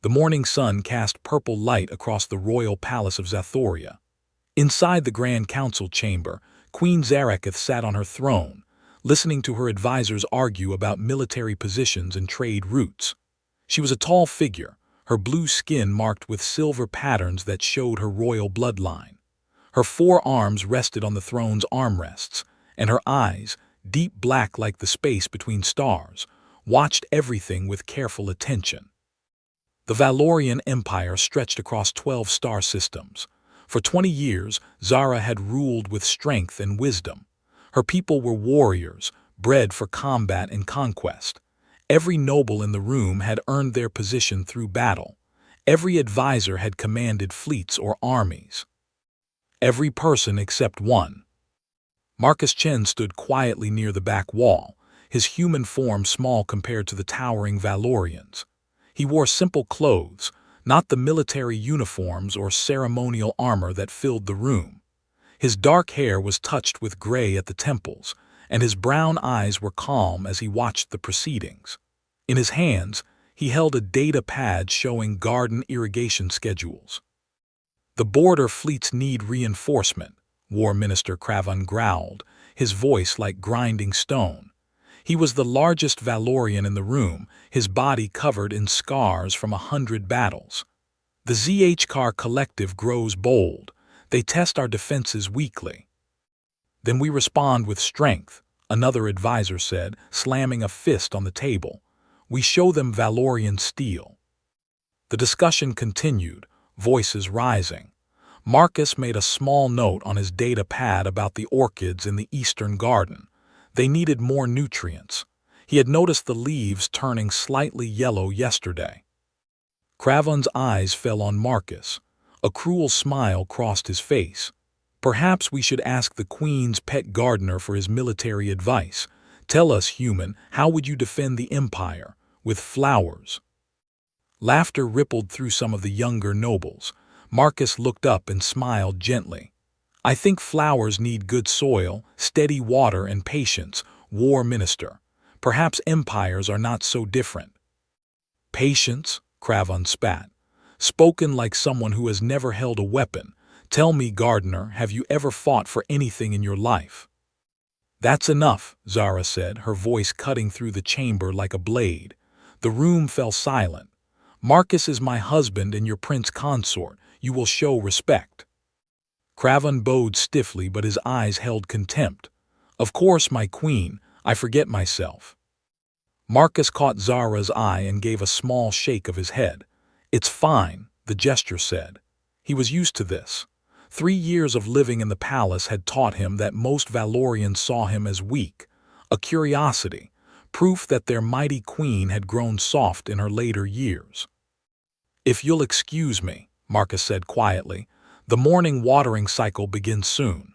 The morning sun cast purple light across the royal palace of Zathoria. Inside the Grand Council chamber, Queen Zaraketh sat on her throne, listening to her advisors argue about military positions and trade routes. She was a tall figure, her blue skin marked with silver patterns that showed her royal bloodline. Her forearms rested on the throne's armrests, and her eyes, deep black like the space between stars, watched everything with careful attention. The Valorian Empire stretched across 12 star systems. For 20 years, Zara had ruled with strength and wisdom. Her people were warriors, bred for combat and conquest. Every noble in the room had earned their position through battle. Every advisor had commanded fleets or armies. Every person except one. Marcus Chen stood quietly near the back wall, his human form small compared to the towering Valorians. He wore simple clothes, not the military uniforms or ceremonial armor that filled the room. His dark hair was touched with gray at the temples, and his brown eyes were calm as he watched the proceedings. In his hands, he held a data pad showing garden irrigation schedules. "The border fleets need reinforcement," War Minister Cravan growled, his voice like grinding stone. He was the largest Valorian in the room, his body covered in scars from 100 battles. "The ZHKAR collective grows bold. They test our defenses weekly." "Then we respond with strength," another advisor said, slamming a fist on the table. "We show them Valorian steel." The discussion continued, voices rising. Marcus made a small note on his data pad about the orchids in the Eastern Garden. They needed more nutrients. He had noticed the leaves turning slightly yellow yesterday. Cravan's eyes fell on Marcus. A cruel smile crossed his face. "Perhaps we should ask the Queen's pet gardener for his military advice. Tell us, human, how would you defend the Empire? With flowers?" Laughter rippled through some of the younger nobles. Marcus looked up and smiled gently. "I think flowers need good soil, steady water, and patience, War Minister. Perhaps empires are not so different." "Patience?" Cravan spat. "Spoken like someone who has never held a weapon. Tell me, gardener, have you ever fought for anything in your life?" "That's enough," Zara said, her voice cutting through the chamber like a blade. The room fell silent. "Marcus is my husband and your prince consort. You will show respect." Cravan bowed stiffly, but his eyes held contempt. "Of course, my queen, I forget myself." Marcus caught Zara's eye and gave a small shake of his head. "It's fine," the gesture said. He was used to this. 3 years of living in the palace had taught him that most Valorians saw him as weak, a curiosity, proof that their mighty queen had grown soft in her later years. "If you'll excuse me," Marcus said quietly, "the morning watering cycle begins soon."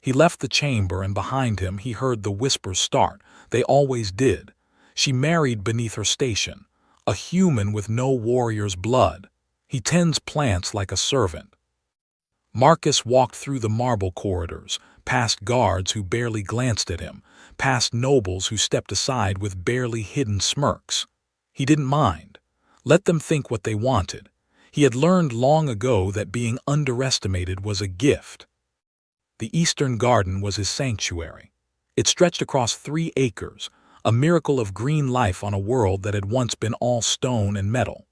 He left the chamber, and behind him he heard the whispers start. They always did. She married beneath her station, a human with no warrior's blood. He tends plants like a servant. Marcus walked through the marble corridors, past guards who barely glanced at him, past nobles who stepped aside with barely hidden smirks. He didn't mind. Let them think what they wanted. He had learned long ago that being underestimated was a gift. The Eastern Garden was his sanctuary. It stretched across 3 acres, a miracle of green life on a world that had once been all stone and metal.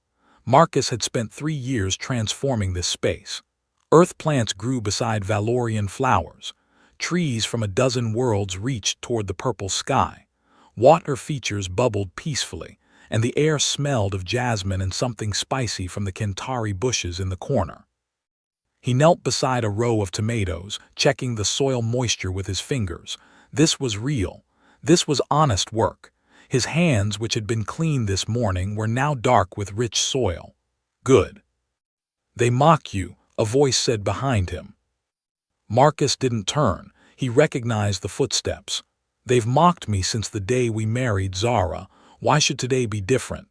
Marcus had spent 3 years transforming this space. Earth plants grew beside Valorian flowers. Trees from a dozen worlds reached toward the purple sky. Water features bubbled peacefully, and the air smelled of jasmine and something spicy from the Kentari bushes in the corner. He knelt beside a row of tomatoes, checking the soil moisture with his fingers. This was real. This was honest work. His hands, which had been clean this morning, were now dark with rich soil. "Good." "They mock you," a voice said behind him. Marcus didn't turn. He recognized the footsteps. "They've mocked me since the day we married Zara. Why should today be different?"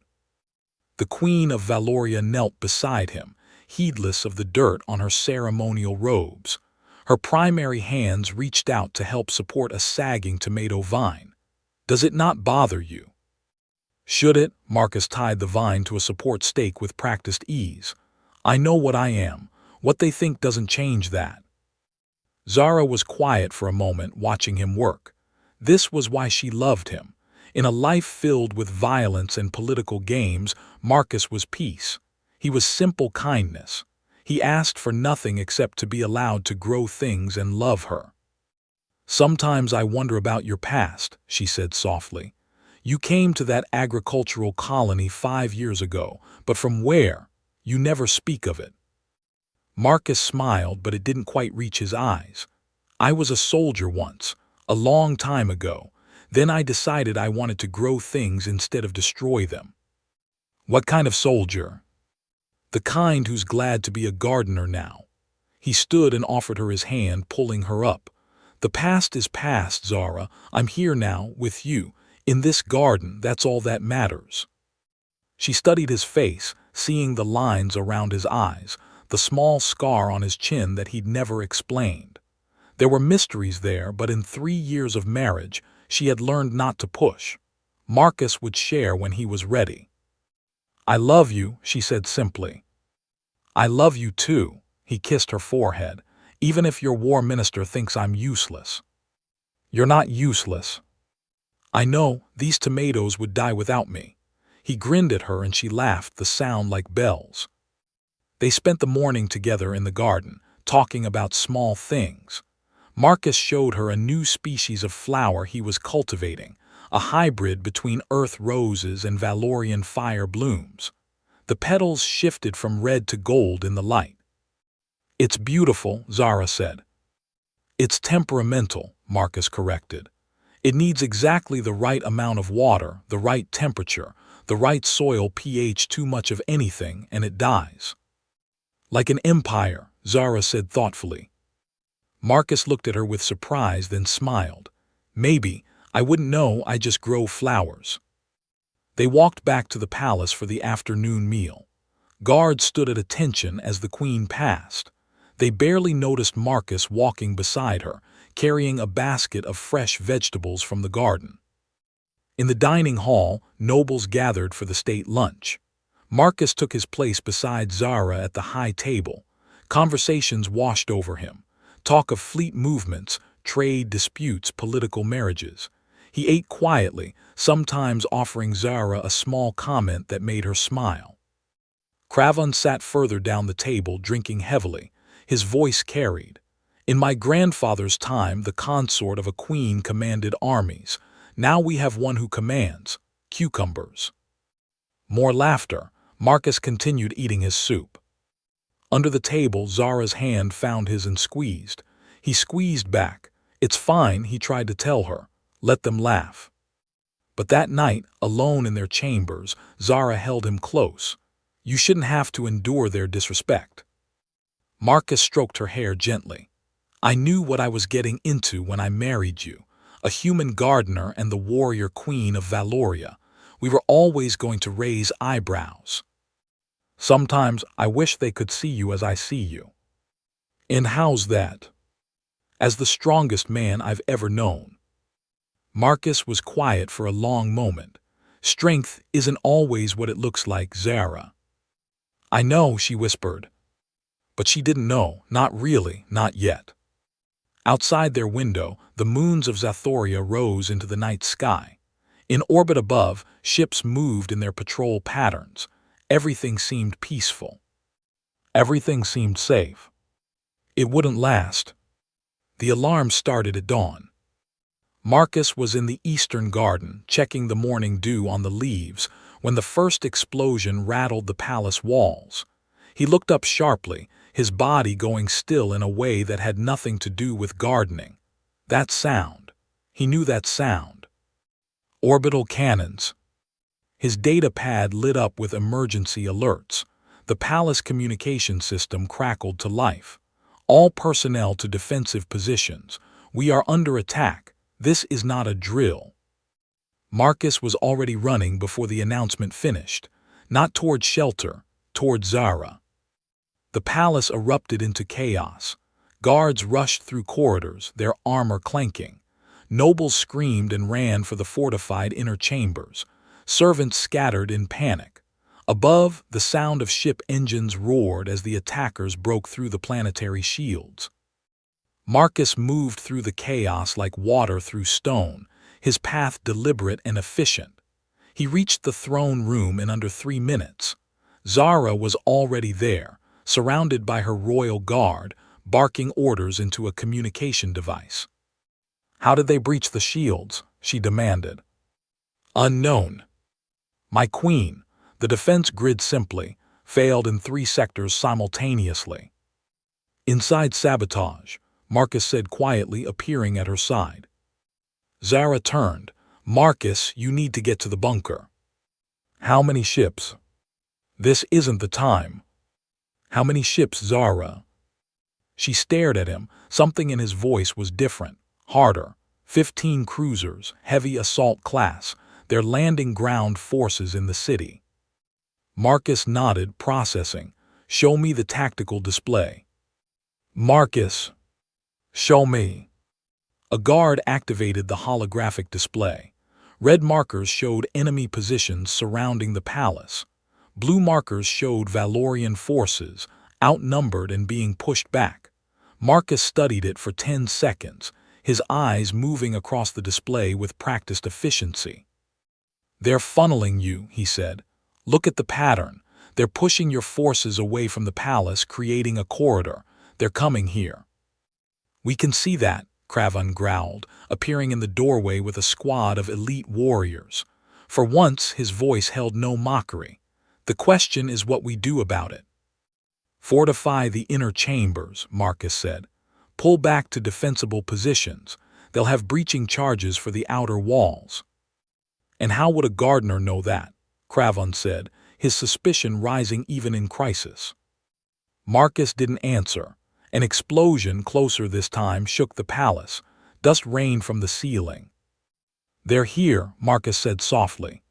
The Queen of Valoria knelt beside him, heedless of the dirt on her ceremonial robes. Her primary hands reached out to help support a sagging tomato vine. "Does it not bother you?" Should it? Marcus tied the vine to a support stake with practiced ease. I know what I am. What they think doesn't change that. Zara was quiet for a moment, watching him work. This was why she loved him. In a life filled with violence and political games, Marcus was peace. He was simple kindness. He asked for nothing except to be allowed to grow things and love her. Sometimes I wonder about your past, she said softly. You came to that agricultural colony 5 years ago, but from where? You never speak of it. Marcus smiled, but it didn't quite reach his eyes. I was a soldier once, a long time ago. Then I decided I wanted to grow things instead of destroy them. What kind of soldier? The kind who's glad to be a gardener now. He stood and offered her his hand, pulling her up. The past is past, Zara. I'm here now, with you. In this garden, that's all that matters. She studied his face, seeing the lines around his eyes, the small scar on his chin that he'd never explained. There were mysteries there, but in 3 years of marriage, she had learned not to push. Marcus would share when he was ready. I love you, she said simply. I love you too, he kissed her forehead, even if your war minister thinks I'm useless. You're not useless. I know, these tomatoes would die without me. He grinned at her and she laughed, the sound like bells. They spent the morning together in the garden, talking about small things. Marcus showed her a new species of flower he was cultivating, a hybrid between earth roses and Valorian fire blooms. The petals shifted from red to gold in the light. It's beautiful, Zara said. It's temperamental, Marcus corrected. It needs exactly the right amount of water, the right temperature, the right soil pH. Too much of anything, and it dies. Like an empire, Zara said thoughtfully. Marcus looked at her with surprise, then smiled. Maybe, I wouldn't know, I just grow flowers. They walked back to the palace for the afternoon meal. Guards stood at attention as the queen passed. They barely noticed Marcus walking beside her, carrying a basket of fresh vegetables from the garden. In the dining hall, nobles gathered for the state lunch. Marcus took his place beside Zara at the high table. Conversations washed over him. Talk of fleet movements, trade disputes, political marriages. He ate quietly, sometimes offering Zara a small comment that made her smile. Craven sat further down the table, drinking heavily. His voice carried. In my grandfather's time, the consort of a queen commanded armies. Now we have one who commands cucumbers. More laughter. Marcus continued eating his soup. Under the table, Zara's hand found his and squeezed. He squeezed back. It's fine, he tried to tell her. Let them laugh. But that night, alone in their chambers, Zara held him close. You shouldn't have to endure their disrespect. Marcus stroked her hair gently. I knew what I was getting into when I married you. A human gardener and the warrior queen of Valoria. We were always going to raise eyebrows. Sometimes I wish they could see you as I see you. And how's that? As the strongest man I've ever known. Marcus was quiet for a long moment. Strength isn't always what it looks like, Zara. I know, she whispered. But she didn't know, not really, not yet. Outside their window, the moons of Zathoria rose into the night sky. In orbit above, ships moved in their patrol patterns. Everything seemed peaceful. Everything seemed safe. It wouldn't last. The alarm started at dawn. Marcus was in the eastern garden, checking the morning dew on the leaves, when the first explosion rattled the palace walls. He looked up sharply, his body going still in a way that had nothing to do with gardening. That sound. He knew that sound. Orbital cannons. His data pad lit up with emergency alerts. The palace communication system crackled to life. All personnel to defensive positions. We are under attack. This is not a drill. Marcus was already running before the announcement finished. Not toward shelter, toward Zara. The palace erupted into chaos. Guards rushed through corridors, their armor clanking. Nobles screamed and ran for the fortified inner chambers. Servants scattered in panic. Above, the sound of ship engines roared as the attackers broke through the planetary shields. Marcus moved through the chaos like water through stone, his path deliberate and efficient. He reached the throne room in under 3 minutes. Zara was already there, surrounded by her royal guard, barking orders into a communication device. "How did they breach the shields?" she demanded. "Unknown. My queen," the defense grid simply, failed in 3 sectors simultaneously. "Inside sabotage," Marcus said quietly, appearing at her side. Zara turned. "Marcus, you need to get to the bunker." "How many ships?" "This isn't the time." "How many ships, Zara?" She stared at him. Something in his voice was different, harder. 15 cruisers, heavy assault class. They're landing ground forces in the city. Marcus nodded, processing. "Show me the tactical display." "Marcus, show me." A guard activated the holographic display. Red markers showed enemy positions surrounding the palace. Blue markers showed Valorian forces, outnumbered and being pushed back. Marcus studied it for 10 seconds, his eyes moving across the display with practiced efficiency. "They're funneling you," he said. "Look at the pattern. They're pushing your forces away from the palace, creating a corridor. They're coming here." "We can see that," Cravan growled, appearing in the doorway with a squad of elite warriors. For once, his voice held no mockery. "The question is what we do about it." "Fortify the inner chambers," Marcus said. "Pull back to defensible positions. They'll have breaching charges for the outer walls." "And how would a gardener know that?" Cravan said, his suspicion rising even in crisis. Marcus didn't answer. An explosion closer this time shook the palace. Dust rained from the ceiling. "They're here," Marcus said softly.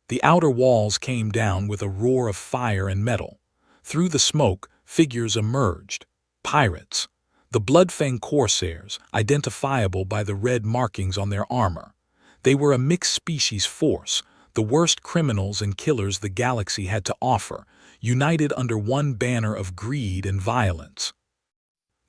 The outer walls came down with a roar of fire and metal. Through the smoke, figures emerged. Pirates. The Bloodfang corsairs, identifiable by the red markings on their armor. They were a mixed-species force, the worst criminals and killers the galaxy had to offer, united under one banner of greed and violence.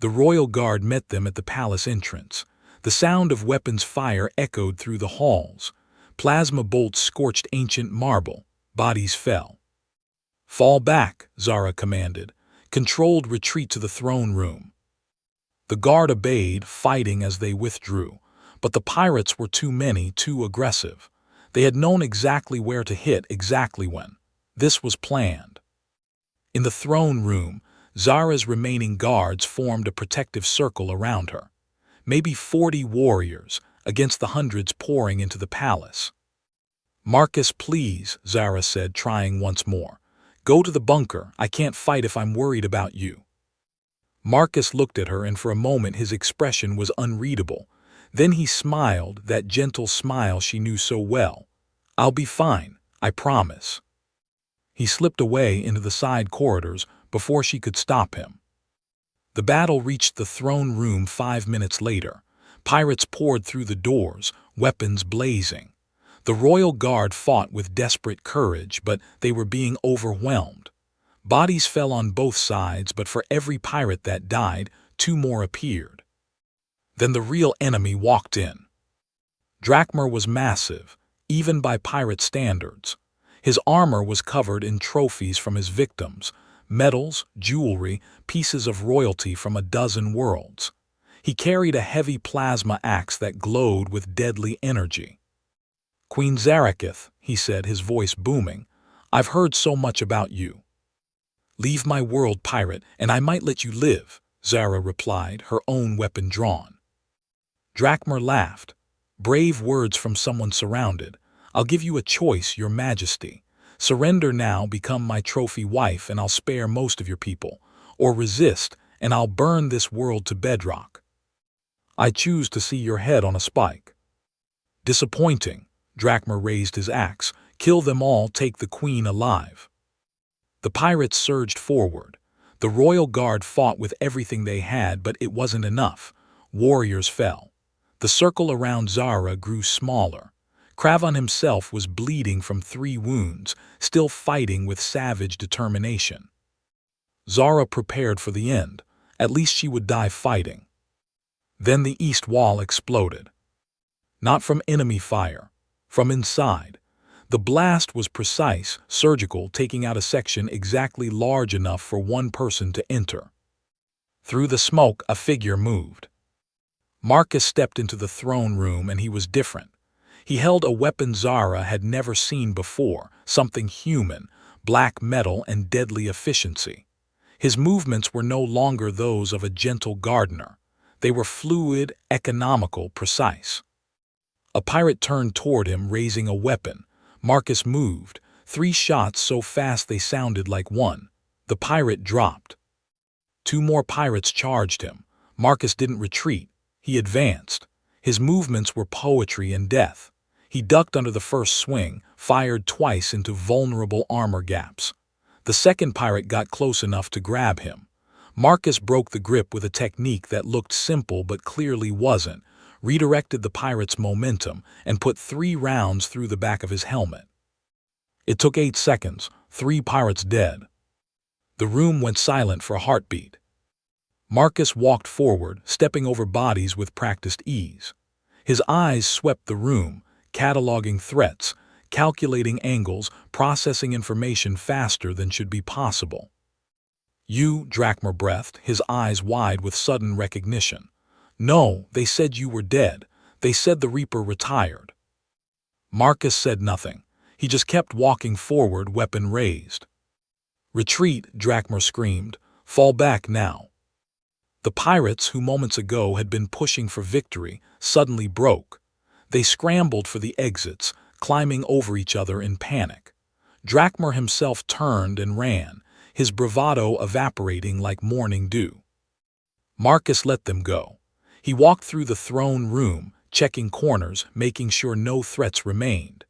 The royal guard met them at the palace entrance. The sound of weapons fire echoed through the halls. Plasma bolts scorched ancient marble. Bodies fell. "Fall back," Zara commanded. "Controlled retreat to the throne room." The guard obeyed, fighting as they withdrew. But the pirates were too many, too aggressive. They had known exactly where to hit, exactly when. This was planned. In the throne room, Zara's remaining guards formed a protective circle around her. Maybe 40 warriors, against the hundreds pouring into the palace. "Marcus, please," Zara said, trying once more. "Go to the bunker. I can't fight if I'm worried about you." Marcus looked at her, and for a moment his expression was unreadable. Then he smiled, that gentle smile she knew so well. "I'll be fine, I promise." He slipped away into the side corridors before she could stop him. The battle reached the throne room 5 minutes later. Pirates poured through the doors, weapons blazing. The royal guard fought with desperate courage, but they were being overwhelmed. Bodies fell on both sides, but for every pirate that died, 2 more appeared. Then the real enemy walked in. Drakmar was massive, even by pirate standards. His armor was covered in trophies from his victims, medals, jewelry, pieces of royalty from a dozen worlds. He carried a heavy plasma axe that glowed with deadly energy. "Queen Zaraketh," he said, his voice booming, "I've heard so much about you." "Leave my world, pirate, and I might let you live," Zara replied, her own weapon drawn. Drakmar laughed. "Brave words from someone surrounded. I'll give you a choice, your majesty. Surrender now, become my trophy wife, and I'll spare most of your people. Or resist, and I'll burn this world to bedrock." "I choose to see your head on a spike." "Disappointing." Drakmar raised his axe. "Kill them all, take the queen alive." The pirates surged forward. The royal guard fought with everything they had, but it wasn't enough. Warriors fell. The circle around Zara grew smaller. Cravan himself was bleeding from 3 wounds, still fighting with savage determination. Zara prepared for the end. At least she would die fighting. Then the east wall exploded. Not from enemy fire, from inside. The blast was precise, surgical, taking out a section exactly large enough for one person to enter. Through the smoke, a figure moved. Marcus stepped into the throne room, and he was different. He held a weapon Zara had never seen before, something human, black metal and deadly efficiency. His movements were no longer those of a gentle gardener. They were fluid, economical, precise. A pirate turned toward him, raising a weapon. Marcus moved. 3 shots so fast they sounded like one. The pirate dropped. 2 more pirates charged him. Marcus didn't retreat. He advanced. His movements were poetry and death. He ducked under the first swing, fired twice into vulnerable armor gaps. The second pirate got close enough to grab him. Marcus broke the grip with a technique that looked simple but clearly wasn't, redirected the pirate's momentum, and put 3 rounds through the back of his helmet. It took 8 seconds, 3 pirates dead. The room went silent for a heartbeat. Marcus walked forward, stepping over bodies with practiced ease. His eyes swept the room, cataloging threats, calculating angles, processing information faster than should be possible. "You," Drachmer breathed, his eyes wide with sudden recognition. "No, they said you were dead. They said the Reaper retired." Marcus said nothing. He just kept walking forward, weapon raised. "Retreat," Drachmer screamed. "Fall back now." The pirates, who moments ago had been pushing for victory, suddenly broke. They scrambled for the exits, climbing over each other in panic. Drachmer himself turned and ran, his bravado evaporating like morning dew. Marcus let them go. He walked through the throne room, checking corners, making sure no threats remained.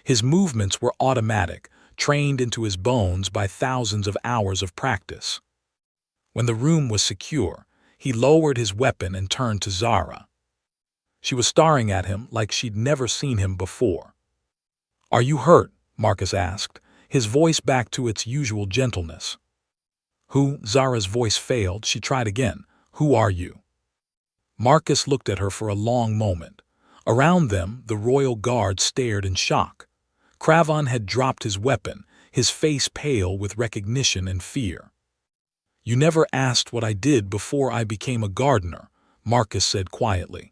His movements were automatic, trained into his bones by thousands of hours of practice. When the room was secure, he lowered his weapon and turned to Zara. She was staring at him like she'd never seen him before. "Are you hurt?" Marcus asked, his voice back to its usual gentleness. "Who?" Zara's voice failed. She tried again. "Who are you?" Marcus looked at her for a long moment. Around them, the royal guard stared in shock. Cravan had dropped his weapon, his face pale with recognition and fear. "You never asked what I did before I became a gardener," Marcus said quietly.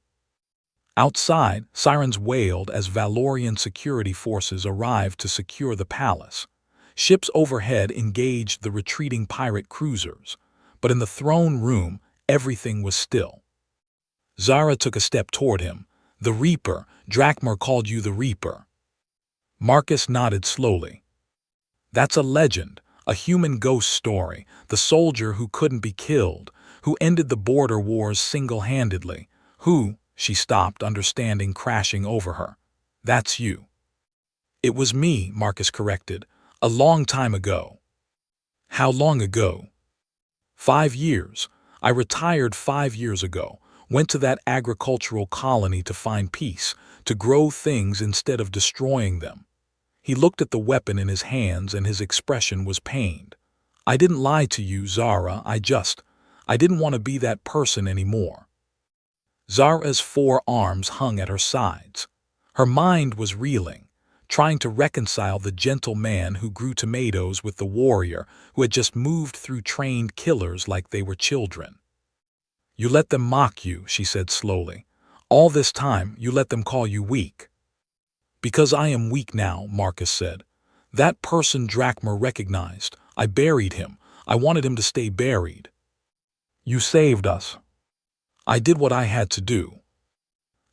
Outside, sirens wailed as Valorian security forces arrived to secure the palace. Ships overhead engaged the retreating pirate cruisers, but in the throne room, everything was still. Zara took a step toward him. "The Reaper, Drachmer called you the Reaper." Marcus nodded slowly. "That's a legend, a human ghost story, the soldier who couldn't be killed, who ended the border wars single-handedly, who—" She stopped, understanding crashing over her. "That's you." "It was me," Marcus corrected. "A long time ago." "How long ago?" 5 years. I retired 5 years ago, went to that agricultural colony to find peace, to grow things instead of destroying them." He looked at the weapon in his hands and his expression was pained. "I didn't lie to you, Zara, I didn't want to be that person anymore." Zara's 4 arms hung at her sides. Her mind was reeling, trying to reconcile the gentle man who grew tomatoes with the warrior who had just moved through trained killers like they were children. "You let them mock you," she said slowly. "All this time, you let them call you weak." "Because I am weak now," Marcus said. "That person Drachmer recognized. I buried him. I wanted him to stay buried." "You saved us." "I did what I had to do."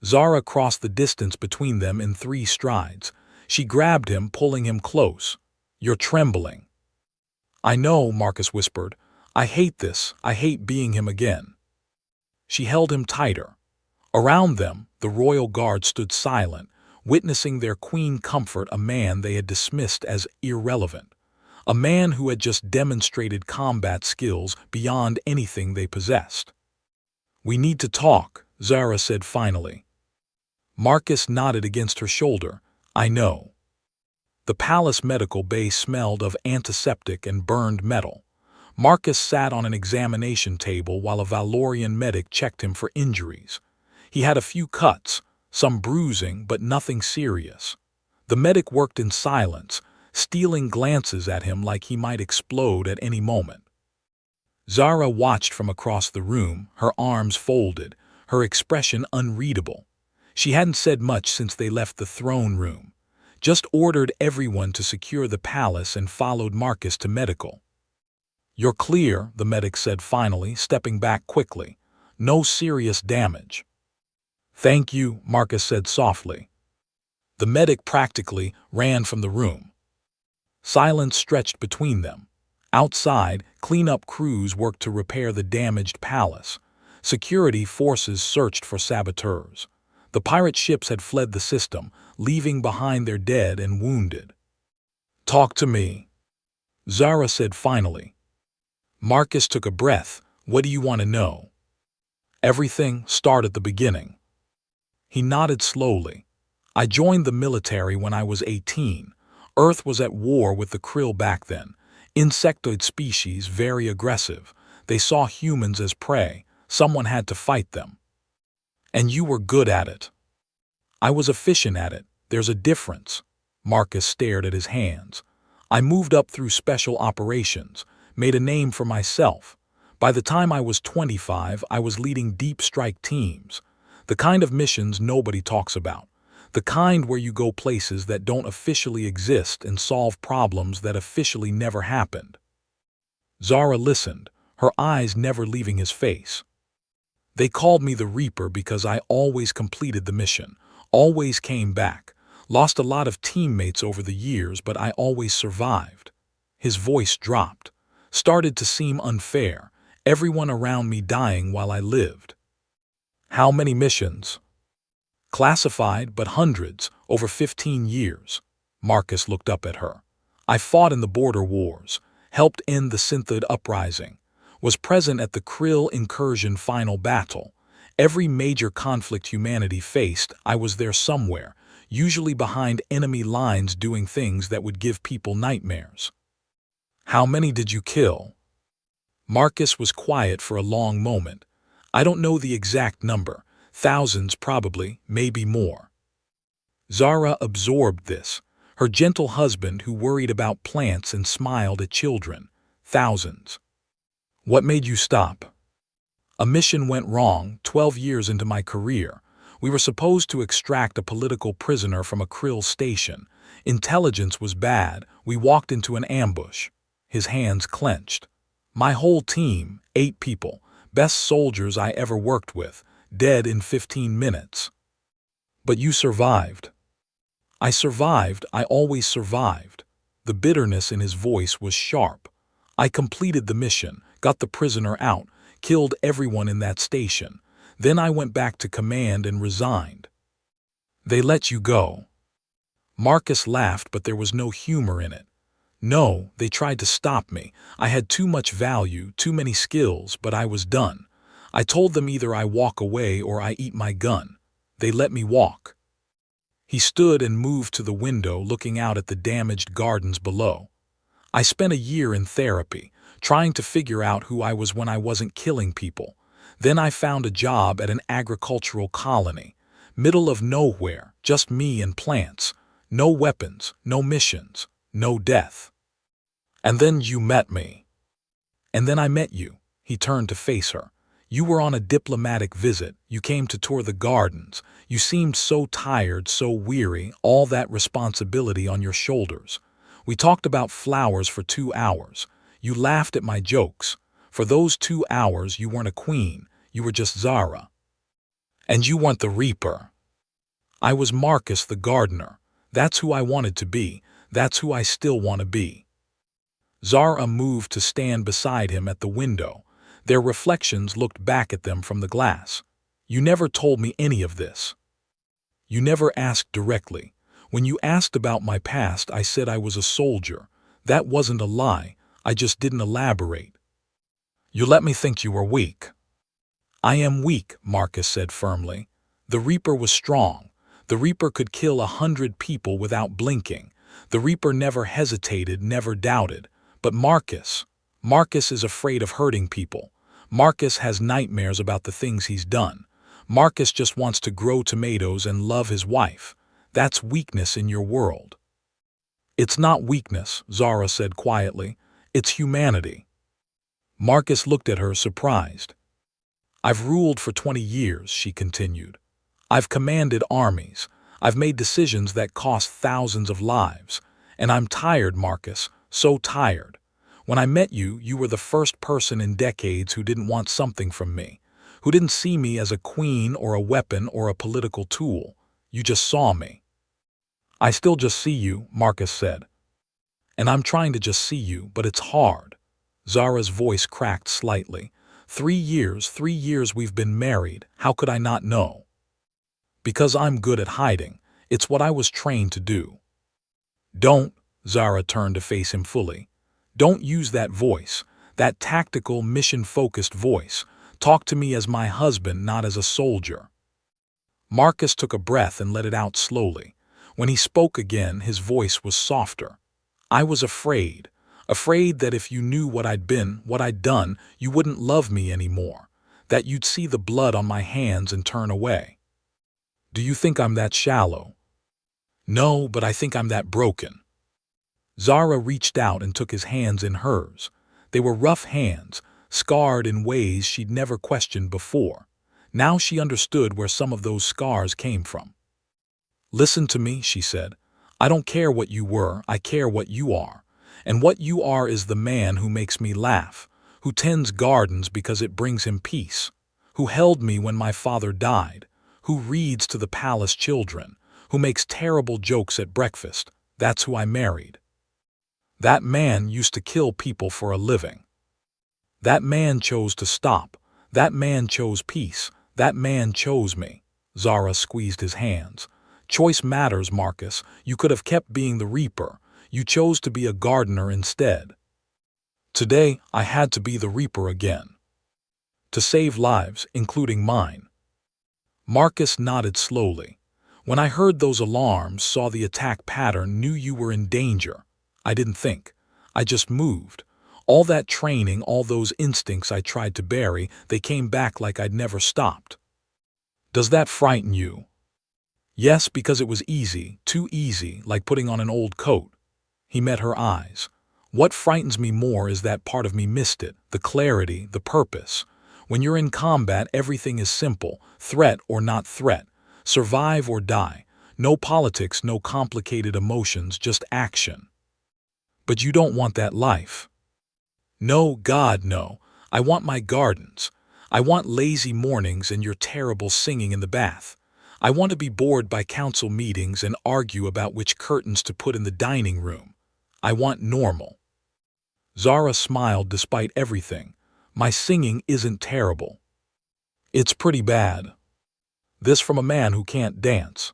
Zara crossed the distance between them in 3 strides. She grabbed him, pulling him close. "You're trembling." "I know," Marcus whispered. "I hate this. I hate being him again." She held him tighter. Around them, the royal guard stood silent, witnessing their queen comfort a man they had dismissed as irrelevant, a man who had just demonstrated combat skills beyond anything they possessed. "We need to talk," Zara said finally. Marcus nodded against her shoulder. I know. The palace medical bay smelled of antiseptic and burned metal. Marcus sat on an examination table while a Valorian medic checked him for injuries. He had a few cuts, some bruising, but nothing serious. The medic worked in silence, stealing glances at him like he might explode at any moment. Zara watched from across the room, her arms folded, her expression unreadable. She hadn't said much since they left the throne room. Just ordered everyone to secure the palace and followed Marcus to medical. "You're clear," the medic said finally, stepping back quickly. "No serious damage." "Thank you," Marcus said softly. The medic practically ran from the room. Silence stretched between them. Outside, cleanup crews worked to repair the damaged palace. Security forces searched for saboteurs. The pirate ships had fled the system, leaving behind their dead and wounded. "Talk to me," Zara said finally. Marcus took a breath. "What do you want to know?" "Everything. Start at the beginning." He nodded slowly. "I joined the military when I was 18. Earth was at war with the krill back then. Insectoid species, very aggressive. They saw humans as prey. Someone had to fight them. And you were good at it." "I was efficient at it. There's a difference." Marcus stared at his hands. "I moved up through special operations, made a name for myself. By the time I was 25, I was leading deep strike teams. The kind of missions nobody talks about. The kind where you go places that don't officially exist and solve problems that officially never happened." Zara listened, her eyes never leaving his face. "They called me the Reaper because I always completed the mission, always came back. Lost a lot of teammates over the years, but I always survived." His voice dropped. "Started to seem unfair, everyone around me dying while I lived." "How many missions?" "Classified, but hundreds, over 15 years. Marcus looked up at her. "I fought in the border wars, helped end the Synthid uprising, was present at the Krill incursion final battle. Every major conflict humanity faced, I was there somewhere, usually behind enemy lines doing things that would give people nightmares." "How many did you kill?" Marcus was quiet for a long moment. "I don't know the exact number. Thousands probably, maybe more." Zara absorbed this. Her gentle husband who worried about plants and smiled at children. Thousands. "What made you stop?" "A mission went wrong 12 years into my career. We were supposed to extract a political prisoner from a krill station. Intelligence was bad. We walked into an ambush." His hands clenched. "My whole team, 8 people, best soldiers I ever worked with, dead in 15 minutes. "But you survived." "I survived. I always survived." The bitterness in his voice was sharp. "I completed the mission, got the prisoner out, killed everyone in that station. Then I went back to command and resigned." "They let you go." Marcus laughed, but there was no humor in it. "No, they tried to stop me. I had too much value, too many skills, but I was done. I told them either I walk away or I eat my gun. They let me walk." He stood and moved to the window, looking out at the damaged gardens below. "I spent a year in therapy, trying to figure out who I was when I wasn't killing people. Then I found a job at an agricultural colony. Middle of nowhere, just me and plants. No weapons, no missions, no death. And then you met me." "And then I met you." He turned to face her. "You were on a diplomatic visit. You came to tour the gardens. You seemed so tired, so weary, all that responsibility on your shoulders. We talked about flowers for 2 hours. You laughed at my jokes. For those 2 hours you weren't a queen, you were just Zara. And you weren't the Reaper. I was Marcus the gardener. That's who I wanted to be. That's who I still want to be." Zara moved to stand beside him at the window. Their reflections looked back at them from the glass. "You never told me any of this. You never asked directly. When you asked about my past, I said I was a soldier. That wasn't a lie. I just didn't elaborate. You let me think you were weak." "I am weak," Marcus said firmly. "The Reaper was strong. The Reaper could kill 100 people without blinking. The Reaper never hesitated, never doubted. But Marcus is afraid of hurting people. Marcus has nightmares about the things he's done. Marcus just wants to grow tomatoes and love his wife. That's weakness in your world. It's not weakness, Zara said quietly. It's humanity. Marcus looked at her, surprised. I've ruled for 20 years, she continued. I've commanded armies. I've made decisions that cost thousands of lives. And I'm tired, Marcus, so tired. When I met you, you were the first person in decades who didn't want something from me, who didn't see me as a queen or a weapon or a political tool. You just saw me. I still just see you, Marcus said. And I'm trying to just see you, but it's hard. Zara's voice cracked slightly. 3 years we've been married. How could I not know? Because I'm good at hiding. It's what I was trained to do. Don't, Zara turned to face him fully. Don't use that voice, that tactical, mission-focused voice. Talk to me as my husband, not as a soldier. Marcus took a breath and let it out slowly. When he spoke again, his voice was softer. I was afraid that if you knew what I'd been, what I'd done, you wouldn't love me anymore, that you'd see the blood on my hands and turn away. Do you think I'm that shallow? No, but I think I'm that broken. Zara reached out and took his hands in hers. They were rough hands, scarred in ways she'd never questioned before. Now she understood where some of those scars came from. Listen to me, she said. I don't care what you were, I care what you are. And what you are is the man who makes me laugh, who tends gardens because it brings him peace, who held me when my father died, who reads to the palace children, who makes terrible jokes at breakfast. That's who I married. That man used to kill people for a living. That man chose to stop. That man chose peace. That man chose me. Zara squeezed his hands. Choice matters, Marcus. You could have kept being the Reaper. You chose to be a gardener instead. Today, I had to be the Reaper again. To save lives, including mine. Marcus nodded slowly. When I heard those alarms, saw the attack pattern, knew you were in danger. I didn't think. I just moved. All that training, all those instincts I tried to bury, they came back like I'd never stopped. Does that frighten you? Yes, because it was easy, too easy, like putting on an old coat. He met her eyes. What frightens me more is that part of me missed it, the clarity, the purpose. When you're in combat, everything is simple, threat or not threat, survive or die. No politics, no complicated emotions, just action. But you don't want that life. No, God, no. I want my gardens. I want lazy mornings and your terrible singing in the bath. I want to be bored by council meetings and argue about which curtains to put in the dining room. I want normal. Zara smiled despite everything. My singing isn't terrible. It's pretty bad. This from a man who can't dance.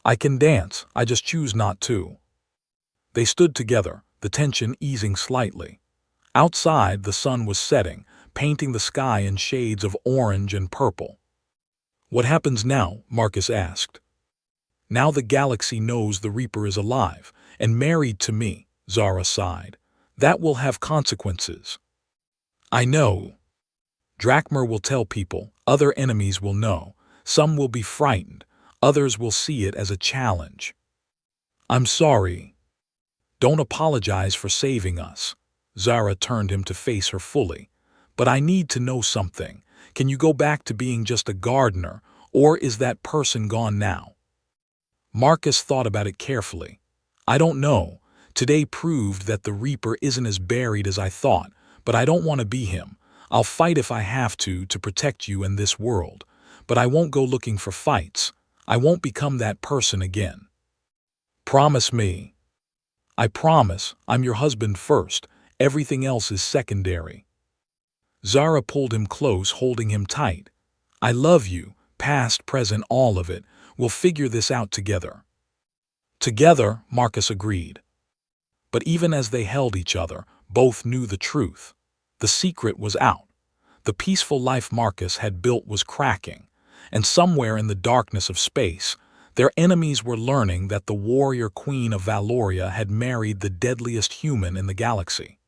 I can dance, I just choose not to. They stood together, the tension easing slightly. Outside, the sun was setting, painting the sky in shades of orange and purple. What happens now? Marcus asked. Now the galaxy knows the Reaper is alive, and married to me, Zara sighed. That will have consequences. I know. Drakmer will tell people, other enemies will know, some will be frightened, others will see it as a challenge. I'm sorry. Don't apologize for saving us. Zara turned him to face her fully. But I need to know something. Can you go back to being just a gardener, or is that person gone now? Marcus thought about it carefully. I don't know. Today proved that the Reaper isn't as buried as I thought, but I don't want to be him. I'll fight if I have to protect you and this world. But I won't go looking for fights. I won't become that person again. Promise me. I promise. I'm your husband first. Everything else is secondary. Zara pulled him close, holding him tight. I love you, past, present, all of it. We'll figure this out together. Together, Marcus agreed. But even as they held each other, both knew the truth. The secret was out. The peaceful life Marcus had built was cracking, and somewhere in the darkness of space, Their enemies were learning that the warrior queen of Valoria had married the deadliest human in the galaxy.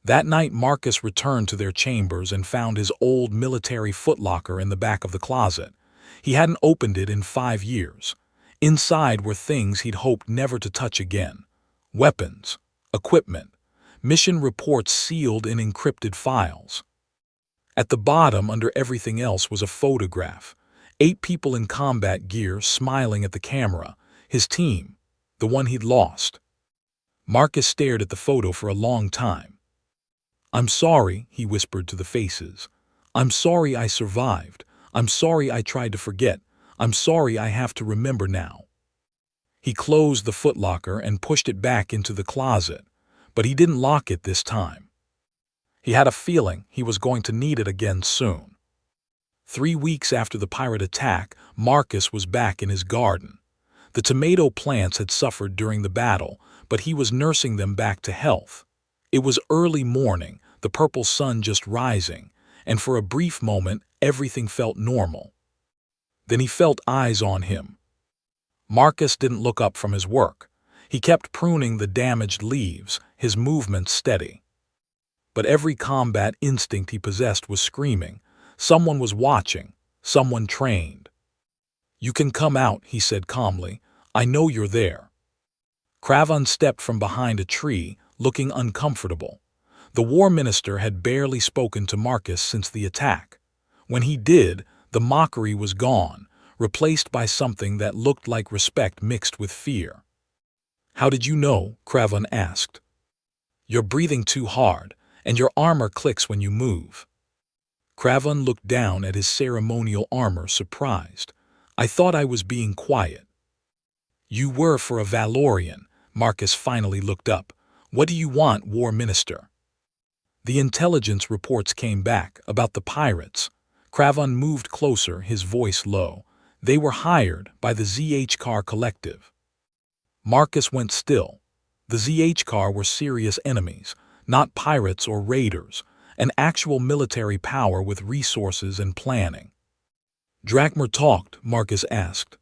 That night Marcus returned to their chambers and found his old military footlocker in the back of the closet. He hadn't opened it in 5 years. Inside were things he'd hoped never to touch again. Weapons, equipment, mission reports sealed in encrypted files. At the bottom, under everything else, was a photograph. 8 people in combat gear smiling at the camera. His team, the one he'd lost. Marcus stared at the photo for a long time. "I'm sorry," he whispered to the faces. "I'm sorry I survived. I'm sorry I tried to forget. I'm sorry I have to remember now." He closed the footlocker and pushed it back into the closet, but he didn't lock it this time. He had a feeling he was going to need it again soon. 3 weeks after the pirate attack, Marcus was back in his garden. The tomato plants had suffered during the battle, but he was nursing them back to health. It was early morning, the purple sun just rising, and for a brief moment everything felt normal. Then he felt eyes on him. Marcus didn't look up from his work. He kept pruning the damaged leaves, his movements steady. But every combat instinct he possessed was screaming. Someone was watching, someone trained. "You can come out," he said calmly. "I know you're there." Craven stepped from behind a tree, looking uncomfortable. The war minister had barely spoken to Marcus since the attack. When he did, the mockery was gone, replaced by something that looked like respect mixed with fear. "How did you know?" Craven asked. "You're breathing too hard, and your armor clicks when you move." Craven looked down at his ceremonial armor, surprised. "I thought I was being quiet." "You were for a Valorian." Marcus finally looked up. "What do you want, War Minister?" The intelligence reports came back about the pirates. Craven moved closer, his voice low. "They were hired by the ZHK Collective." Marcus went still. The ZHK were serious enemies, not pirates or raiders, an actual military power with resources and planning. "Drakmer talked?" Marcus asked.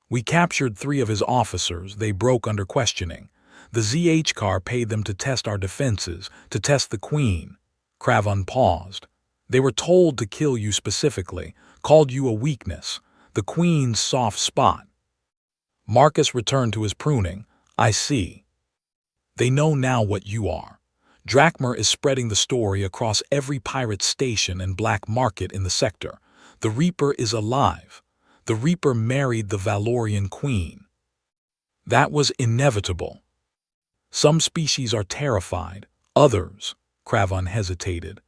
"We captured 3 of his officers. They broke under questioning. The ZHK paid them to test our defenses, to test the Queen." Craven paused. "They were told to kill you specifically, called you a weakness, the Queen's soft spot." Marcus returned to his pruning. "I see. They know now what you are. Drakmer is spreading the story across every pirate station and black market in the sector. The Reaper is alive. The Reaper married the Valorian Queen." That was inevitable. "Some species are terrified. Others," Craven hesitated,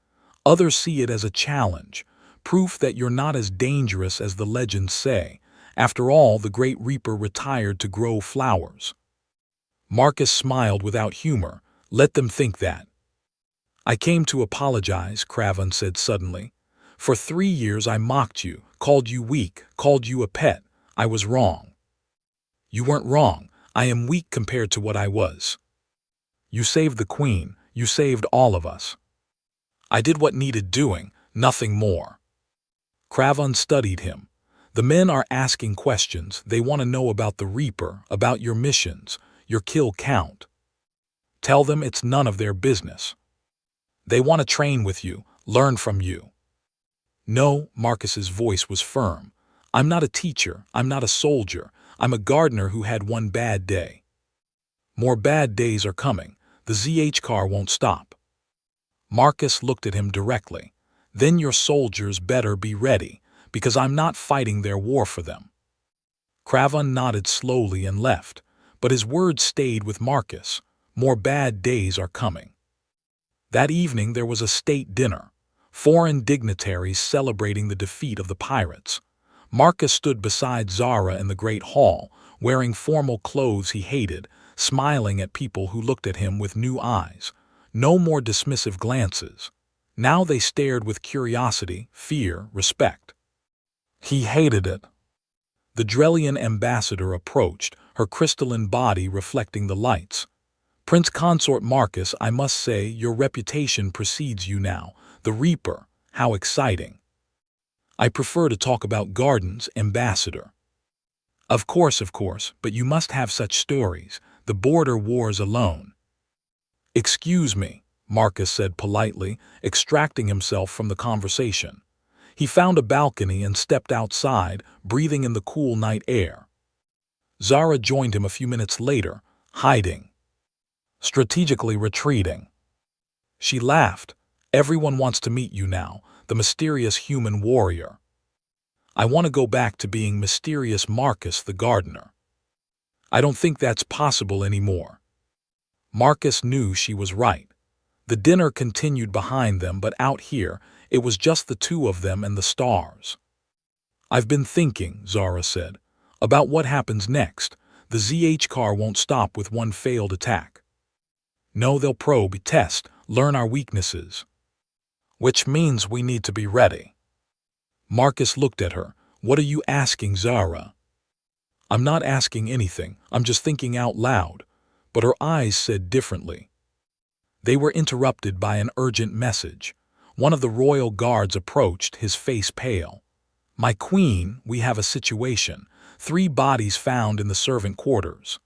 "others see it as a challenge, proof that you're not as dangerous as the legends say. After all, the Great Reaper retired to grow flowers." Marcus smiled without humor. "Let them think that." "I came to apologize," Craven said suddenly. "For 3 years I mocked you, called you weak, called you a pet. I was wrong." "You weren't wrong. I am weak compared to what I was. You saved the Queen. You saved all of us. I did what needed doing, nothing more." Craven studied him. "The men are asking questions. They want to know about the Reaper, about your missions, your kill count. Tell them it's none of their business. They want to train with you, learn from you." "No," Marcus's voice was firm. "I'm not a teacher. I'm not a soldier. I'm a gardener who had one bad day. More bad days are coming. The ZHK won't stop." Marcus looked at him directly. "Then your soldiers better be ready, because I'm not fighting their war for them." Craven nodded slowly and left, but his words stayed with Marcus. More bad days are coming. That evening there was a state dinner, foreign dignitaries celebrating the defeat of the pirates. Marcus stood beside Zara in the great hall, wearing formal clothes he hated, smiling at people who looked at him with new eyes. No more dismissive glances. Now they stared with curiosity, fear, respect. He hated it. The Drellian ambassador approached, her crystalline body reflecting the lights. "Prince Consort Marcus, I must say, your reputation precedes you now. The Reaper, how exciting." "I prefer to talk about gardens, ambassador." Of course, but you must have such stories. The border wars alone. Excuse me, Marcus said politely, extracting himself from the conversation. He found a balcony and stepped outside, breathing in the cool night air. Zara joined him a few minutes later, hiding, strategically retreating. She laughed. Everyone wants to meet you now, the mysterious human warrior. I want to go back to being mysterious Marcus the gardener. I don't think that's possible anymore. Marcus knew she was right. The dinner continued behind them, but out here, it was just the two of them and the stars. I've been thinking, Zara said, about what happens next. The ZH car won't stop with one failed attack. No, they'll probe, test, learn our weaknesses. Which means we need to be ready. Marcus looked at her. What are you asking, Zara? I'm not asking anything, I'm just thinking out loud. But her eyes said differently. They were interrupted by an urgent message. One of the royal guards approached, his face pale. My queen, we have a situation. 3 bodies found in the servant quarters.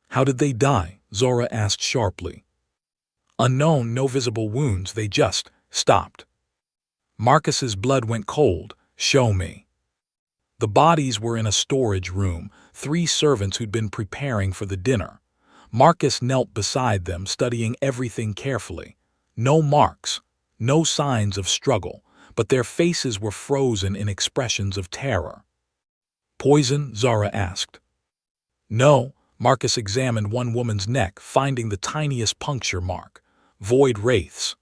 How did they die? Zora asked sharply. Unknown, no visible wounds, they just stopped. Marcus's blood went cold. Show me. The bodies were in a storage room, 3 servants who'd been preparing for the dinner. Marcus knelt beside them, studying everything carefully. No marks, no signs of struggle, but their faces were frozen in expressions of terror. Poison? Zara asked. No. Marcus examined one woman's neck, finding the tiniest puncture mark. Void wraiths.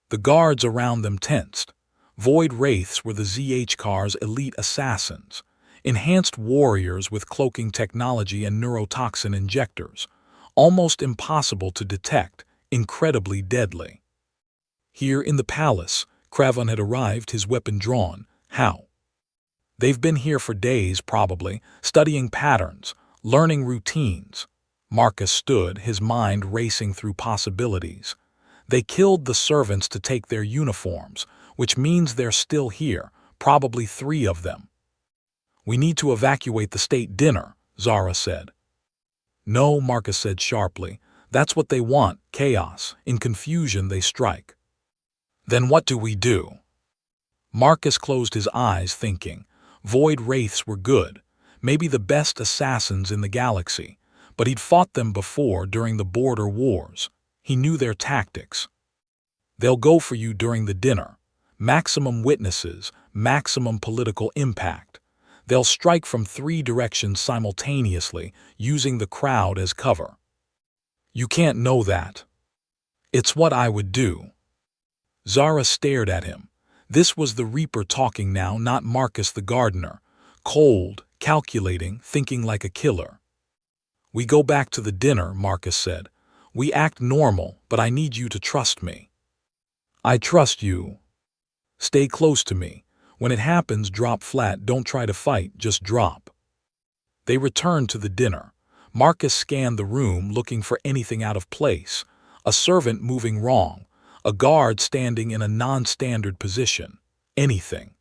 The guards around them tensed. Void wraiths were the ZH car's elite assassins, enhanced warriors with cloaking technology and neurotoxin injectors, almost impossible to detect, incredibly deadly. Here in the palace, Craven had arrived, his weapon drawn. How? They've been here for days, probably, studying patterns, learning routines. Marcus stood, his mind racing through possibilities. They killed the servants to take their uniforms, which means they're still here, probably 3 of them. We need to evacuate the state dinner, Zara said. No, Marcus said sharply. That's what they want, chaos. In confusion they strike. Then what do we do? Marcus closed his eyes, thinking. Void wraiths were good, maybe the best assassins in the galaxy, but he'd fought them before during the border wars. He knew their tactics. They'll go for you during the dinner. Maximum witnesses, maximum political impact. They'll strike from 3 directions simultaneously, using the crowd as cover. You can't know that. It's what I would do. Zara stared at him. This was the Reaper talking now, not Marcus the gardener. Cold, calculating, thinking like a killer. We go back to the dinner, Marcus said. We act normal, but I need you to trust me. I trust you. Stay close to me. When it happens, drop flat, don't try to fight, just drop. They returned to the dinner. Marcus scanned the room, looking for anything out of place. A servant moving wrong. A guard standing in a non-standard position. Anything.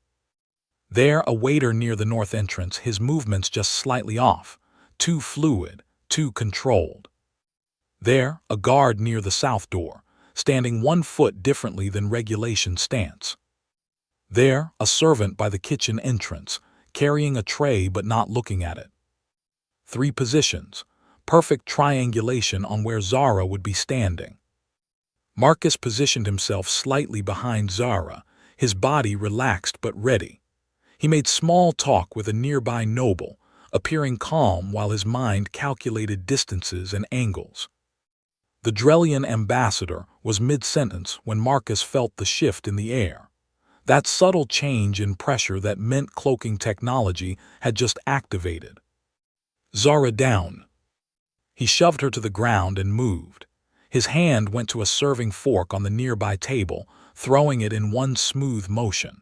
There, a waiter near the north entrance, his movements just slightly off. Too fluid, too controlled. There, a guard near the south door, standing 1 foot differently than regulation stance. There, a servant by the kitchen entrance, carrying a tray but not looking at it. 3 positions, perfect triangulation on where Zara would be standing. Marcus positioned himself slightly behind Zara, his body relaxed but ready. He made small talk with a nearby noble, appearing calm while his mind calculated distances and angles. The Drellian ambassador was mid-sentence when Marcus felt the shift in the air. That subtle change in pressure that meant cloaking technology had just activated. Zara down. He shoved her to the ground and moved. His hand went to a serving fork on the nearby table, throwing it in one smooth motion.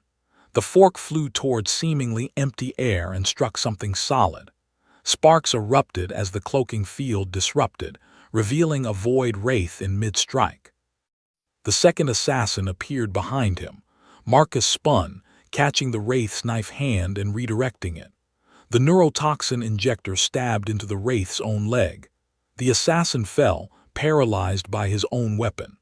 The fork flew toward seemingly empty air and struck something solid. Sparks erupted as the cloaking field disrupted, revealing a void wraith in mid-strike. The second assassin appeared behind him. Marcus spun, catching the wraith's knife hand and redirecting it. The neurotoxin injector stabbed into the wraith's own leg. The assassin fell, paralyzed by his own weapon.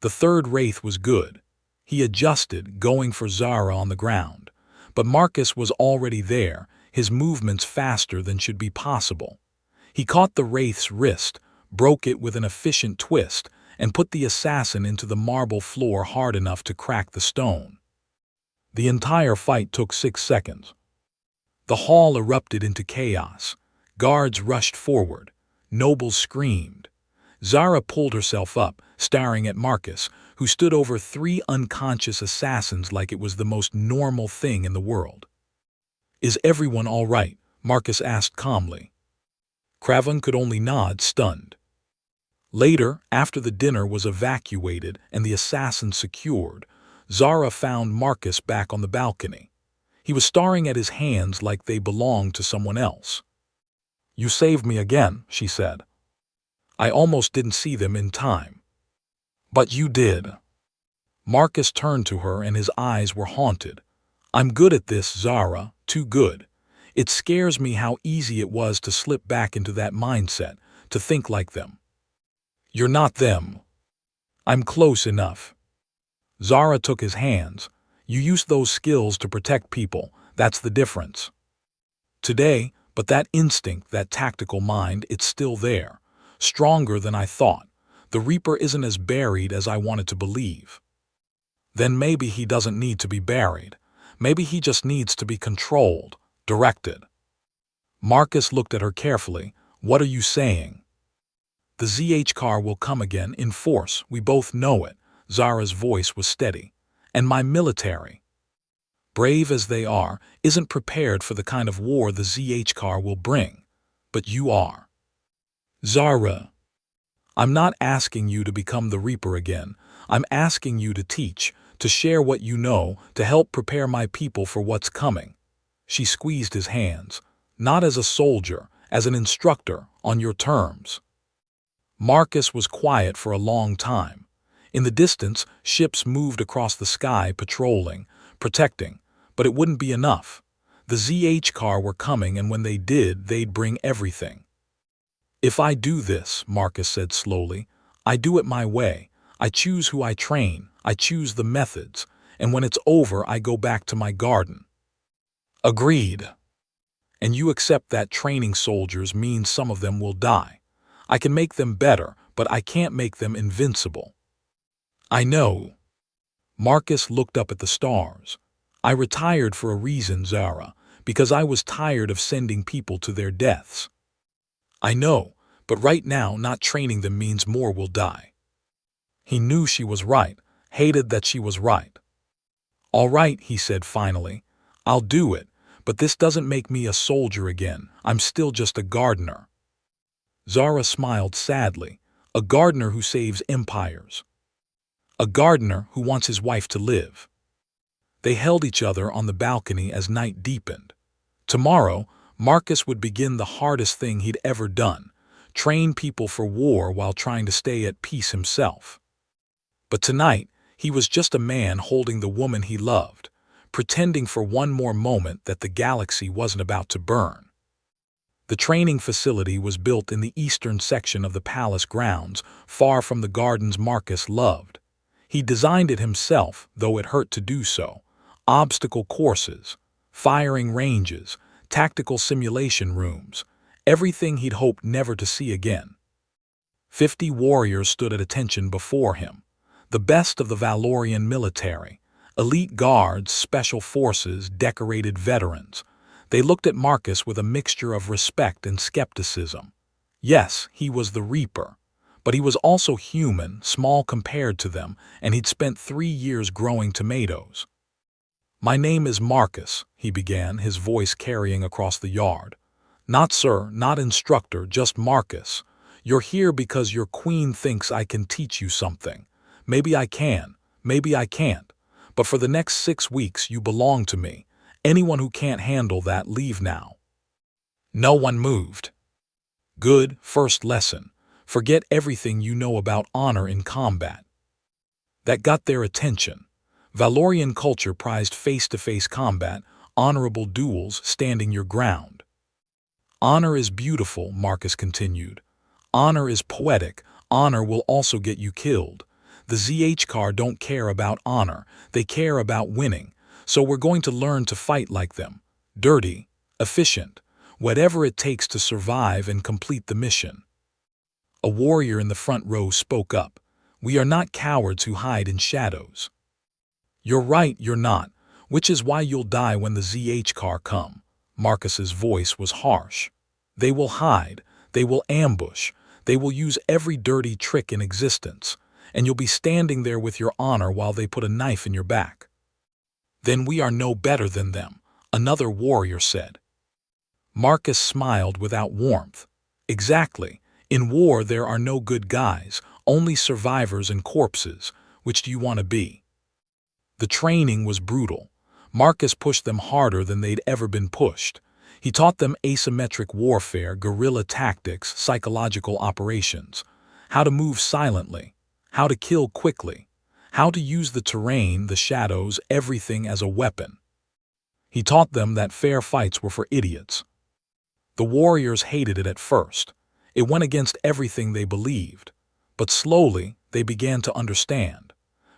The third wraith was good. He adjusted, going for Zara on the ground. But Marcus was already there, his movements faster than should be possible. He caught the wraith's wrist, broke it with an efficient twist, and put the assassin into the marble floor hard enough to crack the stone. The entire fight took 6 seconds. The hall erupted into chaos. Guards rushed forward. Nobles screamed. Zara pulled herself up, staring at Marcus, who stood over 3 unconscious assassins like it was the most normal thing in the world. "Is everyone all right?" Marcus asked calmly. Craven could only nod, stunned. Later, after the dinner was evacuated and the assassins secured, Zara found Marcus back on the balcony. He was staring at his hands like they belonged to someone else. "You saved me again," she said. "I almost didn't see them in time." "But you did." Marcus turned to her and his eyes were haunted. "I'm good at this, Zara, too good. It scares me how easy it was to slip back into that mindset, to think like them." "You're not them." "I'm close enough." Zara took his hands. "You use those skills to protect people, that's the difference." "Today, but that instinct, that tactical mind, it's still there. Stronger than I thought. The Reaper isn't as buried as I wanted to believe." "Then maybe he doesn't need to be buried. Maybe he just needs to be controlled, directed." Marcus looked at her carefully. "What are you saying?" "The ZH car will come again in force, we both know it." Zara's voice was steady. "And my military, brave as they are, isn't prepared for the kind of war the ZH car will bring. But you are." "Zara, I'm not asking you to become the Reaper again. I'm asking you to teach, to share what you know, to help prepare my people for what's coming." She squeezed his hands. "Not as a soldier, as an instructor, on your terms." Marcus was quiet for a long time. In the distance, ships moved across the sky, patrolling, protecting, but it wouldn't be enough. The ZH car were coming, and when they did, they'd bring everything. "If I do this," Marcus said slowly, "I do it my way. I choose who I train, I choose the methods, and when it's over I go back to my garden." "Agreed." "And you accept that training soldiers means some of them will die. I can make them better, but I can't make them invincible." "I know." Marcus looked up at the stars. "I retired for a reason, Zara, because I was tired of sending people to their deaths." "I know, but right now not training them means more will die." He knew she was right, hated that she was right. "All right," he said finally, "I'll do it, but this doesn't make me a soldier again. I'm still just a gardener." Zara smiled sadly. "A gardener who saves empires. A gardener who wants his wife to live." They held each other on the balcony as night deepened. Tomorrow, Marcus would begin the hardest thing he'd ever done, train people for war while trying to stay at peace himself. But tonight, he was just a man holding the woman he loved, pretending for one more moment that the galaxy wasn't about to burn. The training facility was built in the eastern section of the palace grounds, far from the gardens Marcus loved. He designed it himself, though it hurt to do so. Obstacle courses, firing ranges, tactical simulation rooms, everything he'd hoped never to see again. 50 warriors stood at attention before him. The best of the Valorian military, elite guards, special forces, decorated veterans. They looked at Marcus with a mixture of respect and skepticism. Yes, he was the Reaper, but he was also human, small compared to them, and he'd spent 3 years growing tomatoes. "My name is Marcus," he began, his voice carrying across the yard. "Not sir, not instructor, just Marcus. You're here because your queen thinks I can teach you something. Maybe I can, maybe I can't. But for the next 6 weeks you belong to me. Anyone who can't handle that, leave now." No one moved. "Good, first lesson. Forget everything you know about honor in combat." That got their attention. Valorian culture prized face-to-face combat, honorable duels, standing your ground. Honor is beautiful, Marcus continued. Honor is poetic. Honor will also get you killed. The ZHCar don't care about honor, they care about winning, so we're going to learn to fight like them. Dirty, efficient, whatever it takes to survive and complete the mission. A warrior in the front row spoke up. We are not cowards who hide in shadows. You're right, you're not, which is why you'll die when the ZHCar come. Marcus's voice was harsh. They will hide, they will ambush, they will use every dirty trick in existence, and you'll be standing there with your honor while they put a knife in your back. Then we are no better than them, another warrior said. Marcus smiled without warmth. Exactly. In war there are no good guys, only survivors and corpses. Which do you want to be? The training was brutal. Marcus pushed them harder than they'd ever been pushed. He taught them asymmetric warfare, guerrilla tactics, psychological operations, how to move silently, how to kill quickly, how to use the terrain, the shadows, everything as a weapon. He taught them that fair fights were for idiots. The warriors hated it at first. It went against everything they believed. But slowly, they began to understand,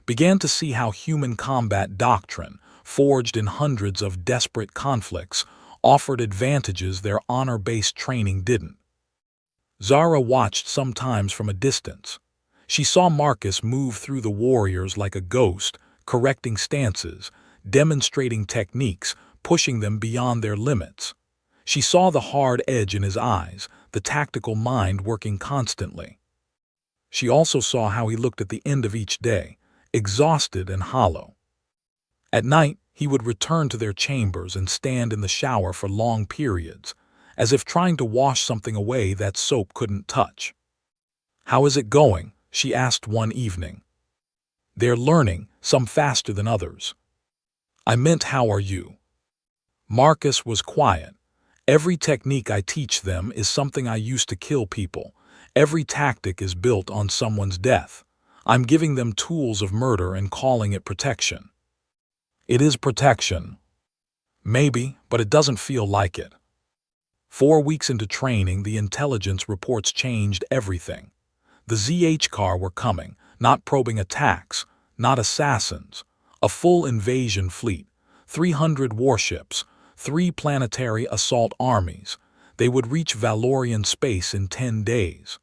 began to see how human combat doctrine, forged in hundreds of desperate conflicts, offered advantages their honor-based training didn't. Zara watched sometimes from a distance. She saw Marcus move through the warriors like a ghost, correcting stances, demonstrating techniques, pushing them beyond their limits. She saw the hard edge in his eyes, the tactical mind working constantly. She also saw how he looked at the end of each day, exhausted and hollow. At night, he would return to their chambers and stand in the shower for long periods, as if trying to wash something away that soap couldn't touch. "How is it going?" she asked one evening. "They're learning, some faster than others." "I meant how are you?" Marcus was quiet. "Every technique I teach them is something I used to kill people. Every tactic is built on someone's death. I'm giving them tools of murder and calling it protection." "It is protection." "Maybe, but it doesn't feel like it." 4 weeks into training, the intelligence reports changed everything. The ZHCar were coming, not probing attacks, not assassins. A full invasion fleet, 300 warships, 3 planetary assault armies. They would reach Valorian space in 10 days.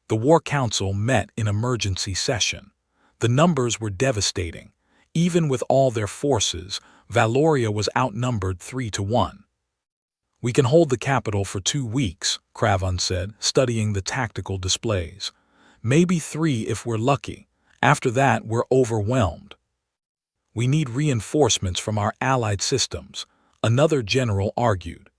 The War Council met in emergency session. The numbers were devastating. Even with all their forces, Valoria was outnumbered 3-1. "We can hold the capital for 2 weeks, Cravan said, studying the tactical displays. "Maybe 3 if we're lucky. After that, we're overwhelmed." "We need reinforcements from our allied systems," another general argued.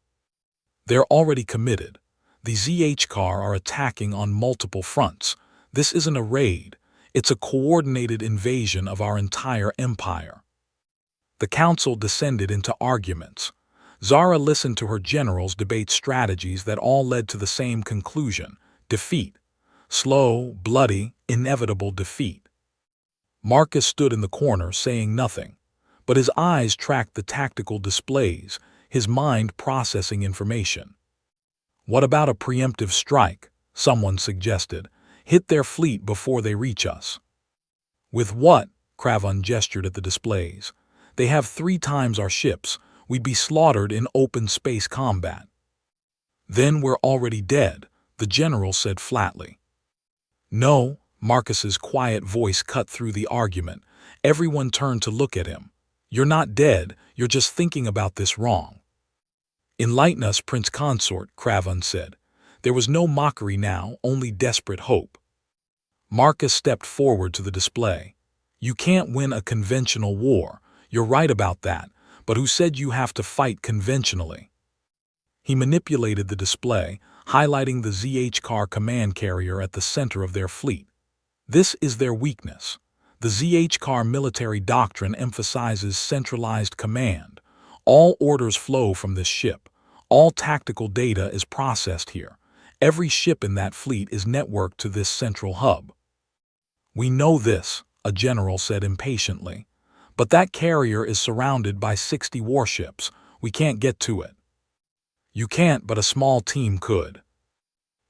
"They're already committed. The ZHCar are attacking on multiple fronts. This isn't a raid. It's a coordinated invasion of our entire empire." The council descended into arguments. Zara listened to her generals debate strategies that all led to the same conclusion: defeat. Slow, bloody, inevitable defeat. Marcus stood in the corner saying nothing, but his eyes tracked the tactical displays, his mind processing information. "What about a preemptive strike?" someone suggested. "Hit their fleet before they reach us." "With what?" Cravan gestured at the displays. "They have 3 times our ships. We'd be slaughtered in open space combat." "Then we're already dead," the general said flatly. "No," Marcus's quiet voice cut through the argument. Everyone turned to look at him. "You're not dead, you're just thinking about this wrong." "Enlighten us, Prince Consort," Cravan said. There was no mockery now, only desperate hope. Marcus stepped forward to the display. "You can't win a conventional war. You're right about that, but who said you have to fight conventionally?" He manipulated the display, highlighting the ZHCar command carrier at the center of their fleet. "This is their weakness. The ZHCar military doctrine emphasizes centralized command. All orders flow from this ship. All tactical data is processed here. Every ship in that fleet is networked to this central hub." "We know this," a general said impatiently. But that carrier is surrounded by 60 warships. We can't get to it. You can't, but a small team could.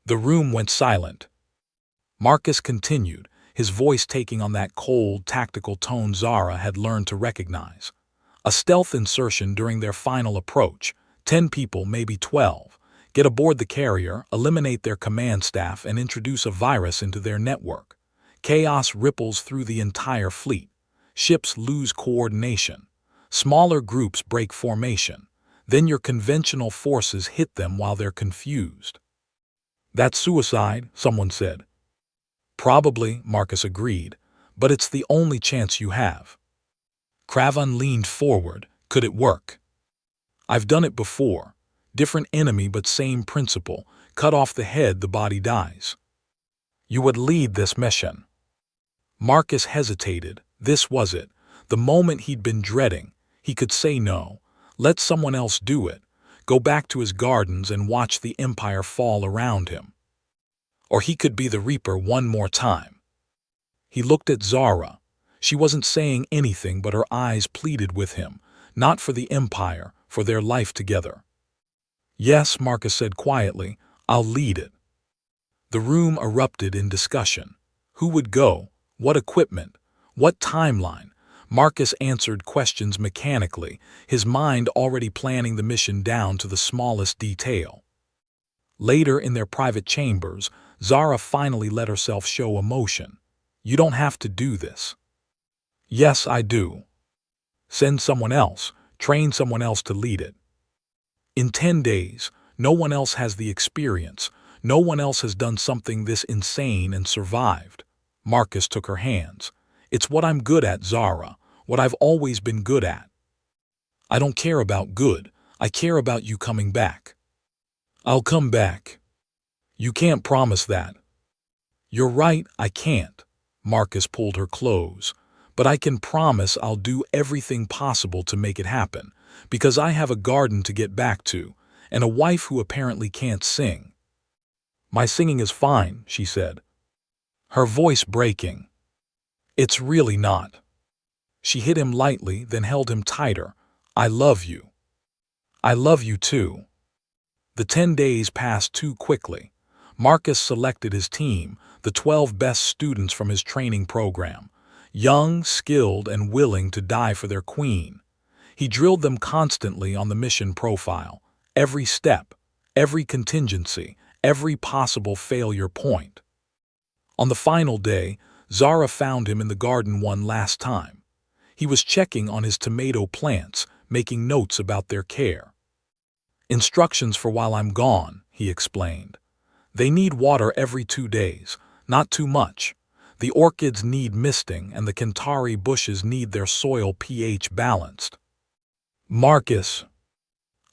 The room went silent. Marcus continued, his voice taking on that cold, tactical tone Zara had learned to recognize. A stealth insertion during their final approach. 10 people, maybe 12. Get aboard the carrier, eliminate their command staff, and introduce a virus into their network. Chaos ripples through the entire fleet. Ships lose coordination. Smaller groups break formation. Then your conventional forces hit them while they're confused. That's suicide, someone said. Probably, Marcus agreed, but it's the only chance you have. Craven leaned forward. Could it work? I've done it before. Different enemy but same principle. Cut off the head, the body dies. You would lead this mission. Marcus hesitated. This was it. The moment he'd been dreading. He could say no. Let someone else do it. Go back to his gardens and watch the empire fall around him. Or he could be the Reaper one more time. He looked at Zara. She wasn't saying anything, but her eyes pleaded with him, not for the empire, for their life together. Yes, Marcus said quietly, I'll lead it. The room erupted in discussion. Who would go? What equipment? What timeline? Marcus answered questions mechanically, his mind already planning the mission down to the smallest detail. Later, in their private chambers, Zara finally let herself show emotion. You don't have to do this. Yes, I do. Send someone else, train someone else to lead it. In 10 days, no one else has the experience, no one else has done something this insane and survived. Marcus took her hands. It's what I'm good at, Zara, what I've always been good at. I don't care about good, I care about you coming back. I'll come back. You can't promise that. You're right, I can't. Marcus pulled her close. But I can promise I'll do everything possible to make it happen, because I have a garden to get back to, and a wife who apparently can't sing. My singing is fine, she said, her voice breaking. It's really not. She hit him lightly, then held him tighter. I love you. I love you too. The 10 days passed too quickly. Marcus selected his team, the 12 best students from his training program, young, skilled, and willing to die for their queen. He drilled them constantly on the mission profile, every step, every contingency, every possible failure point. On the final day, Zara found him in the garden one last time. He was checking on his tomato plants, making notes about their care. Instructions for while I'm gone, he explained. They need water every 2 days, not too much. The orchids need misting and the Kentari bushes need their soil pH balanced. Marcus.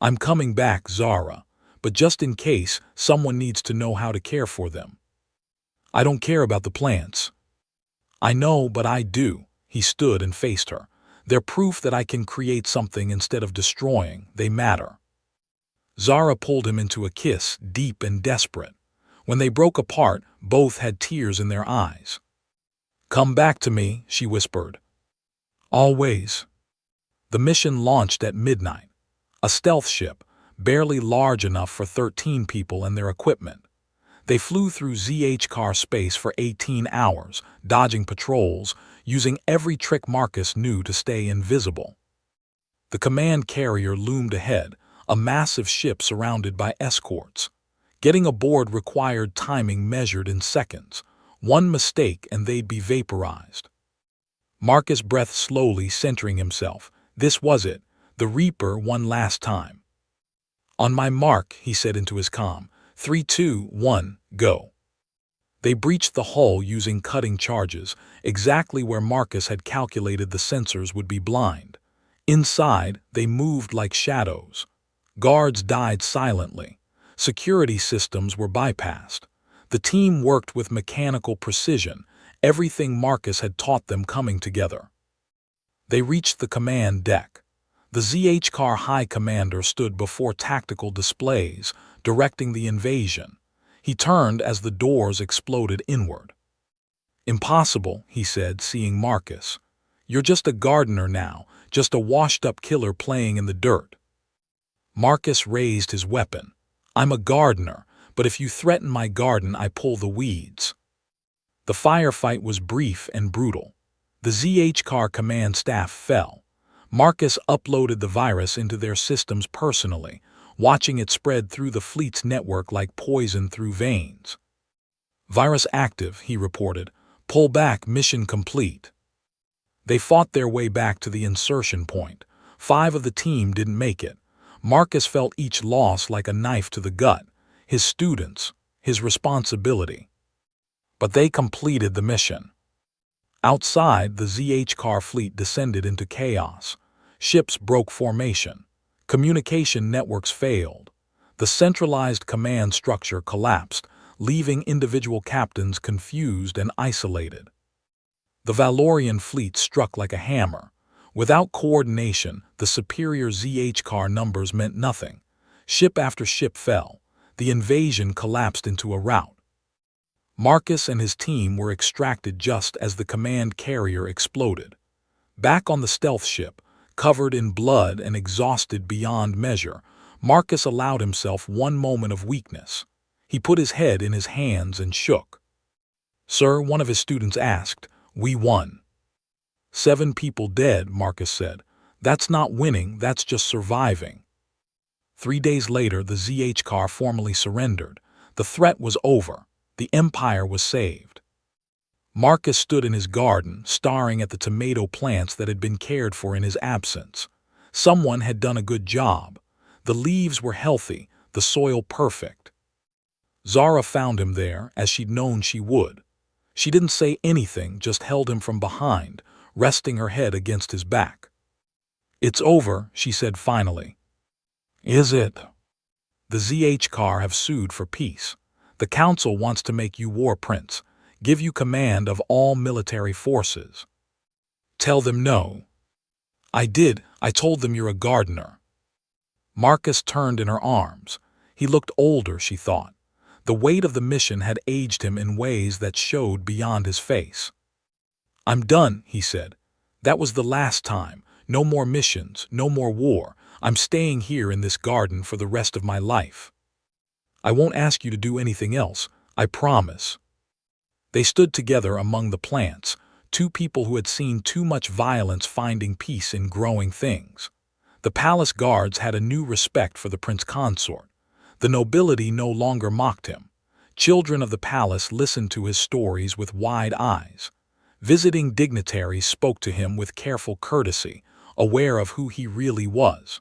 I'm coming back, Zara, but just in case, someone needs to know how to care for them. I don't care about the plants. I know, but I do. He stood and faced her. They're proof that I can create something instead of destroying. They matter. Zara pulled him into a kiss, deep and desperate. When they broke apart, both had tears in their eyes. Come back to me, she whispered. Always. The mission launched at midnight. A stealth ship, barely large enough for 13 people and their equipment. They flew through HFY space for 18 hours, dodging patrols, using every trick Marcus knew to stay invisible. The command carrier loomed ahead, a massive ship surrounded by escorts. Getting aboard required timing measured in seconds. One mistake and they'd be vaporized. Marcus breathed slowly, centering himself. This was it, the Reaper one last time. On my mark, he said into his comm. 3, 2, 1, go. They breached the hull using cutting charges, exactly where Marcus had calculated the sensors would be blind. Inside, they moved like shadows. Guards died silently. Security systems were bypassed. The team worked with mechanical precision, everything Marcus had taught them coming together. They reached the command deck. The HFY High Commander stood before tactical displays, directing the invasion. He turned as the doors exploded inward. Impossible, he said, seeing Marcus. You're just a gardener now, just a washed-up killer playing in the dirt." Marcus raised his weapon. "I'm a gardener, but if you threaten my garden, I pull the weeds." The firefight was brief and brutal. The ZH-Car command staff fell. Marcus uploaded the virus into their systems personally, watching it spread through the fleet's network like poison through veins. "Virus active," he reported. "Pull back, mission complete." They fought their way back to the insertion point. 5 of the team didn't make it. Marcus felt each loss like a knife to the gut. His students, his responsibility. But they completed the mission. Outside, the ZH-Car fleet descended into chaos. Ships broke formation. Communication networks failed. The centralized command structure collapsed, leaving individual captains confused and isolated. The Valorian fleet struck like a hammer. Without coordination, the superior ZH-Car numbers meant nothing. Ship after ship fell. The invasion collapsed into a rout. Marcus and his team were extracted just as the command carrier exploded. Back on the stealth ship, covered in blood and exhausted beyond measure, Marcus allowed himself one moment of weakness. He put his head in his hands and shook. "Sir," one of his students asked, "we won." "7 people dead," Marcus said. "That's not winning, that's just surviving." 3 days later, the ZH-Car formally surrendered. The threat was over. The Empire was saved. Marcus stood in his garden, staring at the tomato plants that had been cared for in his absence. Someone had done a good job. The leaves were healthy, the soil perfect. Zara found him there, as she'd known she would. She didn't say anything, just held him from behind, resting her head against his back. "It's over," she said finally. "Is it?" "The ZH-Car have sued for peace. The Council wants to make you war prince, give you command of all military forces." "Tell them no." "I did. I told them you're a gardener." Marcus turned in her arms. He looked older, she thought. The weight of the mission had aged him in ways that showed beyond his face. "I'm done," he said. "That was the last time. No more missions, no more war. I'm staying here in this garden for the rest of my life. I won't ask you to do anything else, I promise." They stood together among the plants, 2 people who had seen too much violence finding peace in growing things. The palace guards had a new respect for the prince consort. The nobility no longer mocked him. Children of the palace listened to his stories with wide eyes. Visiting dignitaries spoke to him with careful courtesy, aware of who he really was.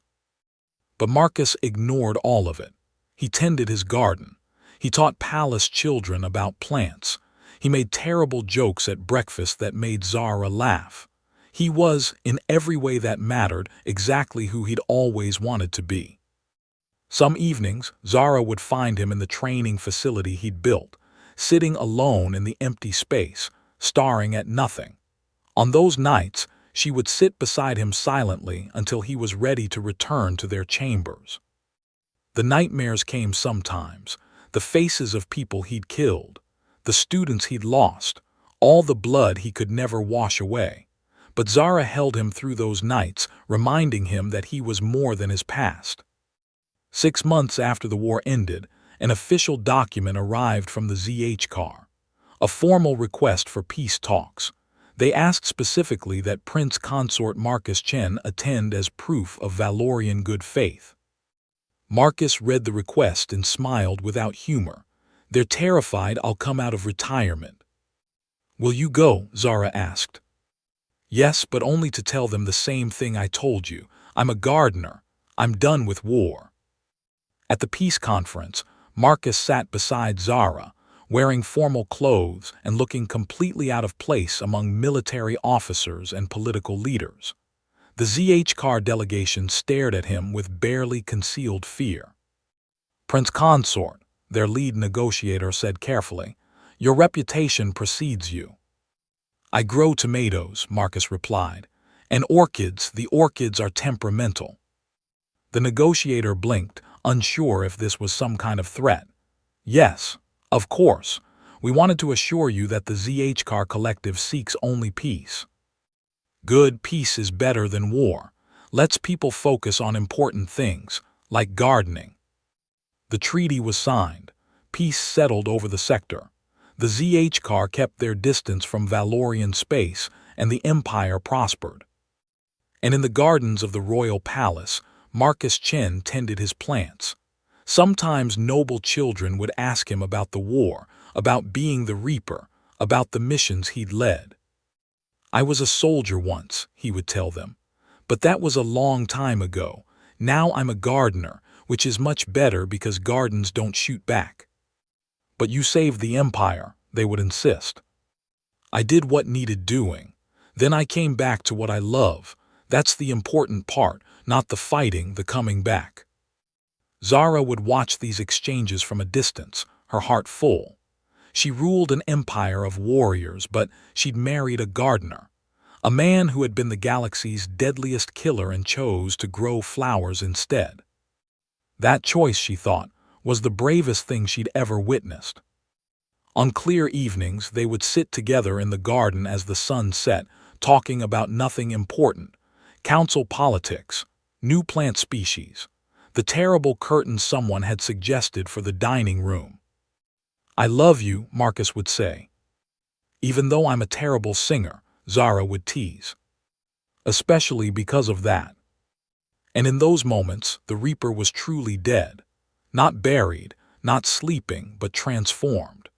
But Marcus ignored all of it. He tended his garden. He taught palace children about plants. He made terrible jokes at breakfast that made Zara laugh. He was, in every way that mattered, exactly who he'd always wanted to be. Some evenings, Zara would find him in the training facility he'd built, sitting alone in the empty space, staring at nothing. On those nights, she would sit beside him silently until he was ready to return to their chambers. The nightmares came sometimes, the faces of people he'd killed, the students he'd lost, all the blood he could never wash away. But Zara held him through those nights, reminding him that he was more than his past. 6 months after the war ended, an official document arrived from the ZH-Car, a formal request for peace talks. They asked specifically that Prince Consort Marcus Chen attend as proof of Valorian good faith. Marcus read the request and smiled without humor. "They're terrified I'll come out of retirement." "Will you go?" Zara asked. "Yes, but only to tell them the same thing I told you. I'm a gardener. I'm done with war." At the peace conference, Marcus sat beside Zara, wearing formal clothes and looking completely out of place among military officers and political leaders. The ZH-Car delegation stared at him with barely concealed fear. "Prince Consort," their lead negotiator said carefully, "your reputation precedes you." "I grow tomatoes," Marcus replied, "and orchids, the orchids are temperamental." The negotiator blinked, unsure if this was some kind of threat. "Yes, of course. We wanted to assure you that the ZH-Car collective seeks only peace." Good peace is better than war. Lets people focus on important things, like gardening. The treaty was signed. Peace settled over the sector. The ZH kept their distance from Valorian space, and the empire prospered. And in the gardens of the royal palace, Marcus Chen tended his plants. Sometimes noble children would ask him about the war, about being the reaper, about the missions he'd led. I was a soldier once, he would tell them. But that was a long time ago. Now I'm a gardener, which is much better because gardens don't shoot back. But you saved the empire, they would insist. I did what needed doing. Then I came back to what I love. That's the important part, not the fighting, the coming back. Zara would watch these exchanges from a distance, her heart full. She ruled an empire of warriors, but she'd married a gardener, a man who had been the galaxy's deadliest killer and chose to grow flowers instead. That choice, she thought, was the bravest thing she'd ever witnessed. On clear evenings, they would sit together in the garden as the sun set, talking about nothing important: council politics, new plant species, the terrible curtain someone had suggested for the dining room. I love you, Marcus would say. Even though I'm a terrible singer, Zara would tease. Especially because of that. And in those moments, the Reaper was truly dead. Not buried, not sleeping, but transformed.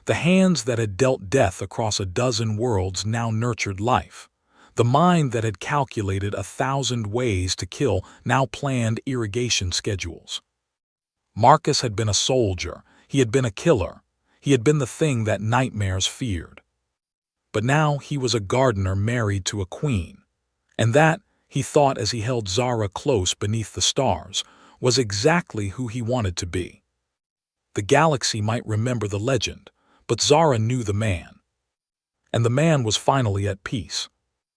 The hands that had dealt death across a dozen worlds now nurtured life. The mind that had calculated 1,000 ways to kill now planned irrigation schedules. Marcus had been a soldier. He had been a killer. He had been the thing that nightmares feared. But now he was a gardener married to a queen. And that, he thought as he held Zara close beneath the stars, was exactly who he wanted to be. The galaxy might remember the legend, but Zara knew the man. And the man was finally at peace.